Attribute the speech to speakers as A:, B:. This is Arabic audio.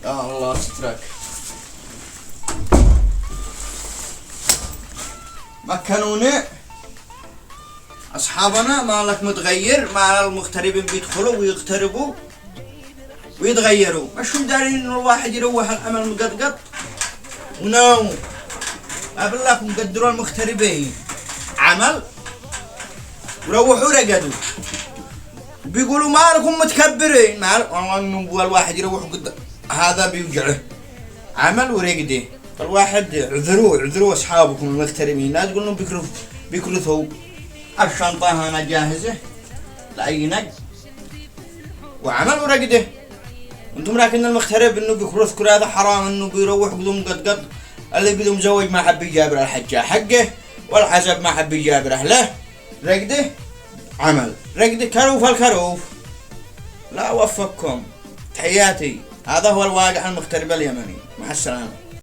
A: يا الله سترك. مكنوني أصحابنا مالك متغير، مع المغتربين بيدخلوا ويغتربوا ويتغيروا، مش هم دارين إنه الواحد يروح العمل مقطقط ونوم. أقول لكم قدروا المغتربين عمل وروحوا رقدوا، بيقولوا مالكم متكبرين، مالك والله إنه الواحد يروح قد هذا بيوجعه عمل ورقده. فالواحد عذروا أصحابكم المغتربين، لا تقولون بيكرثوا. الشنطة هنا جاهزة لأي نقد وعمل ورقده. انتم لكن المغترب انه بيكرث كل هذا حرام، انه بيروح بدون قد اللي بدون مزوج ما حب يجابر الحجة حقه، والحسب ما حب يجابر اهله. رقده عمل، رقده كروف الكروف. لا وفقكم، تحياتي. هذا هو الواقع المغترب اليمني. مع السلامة.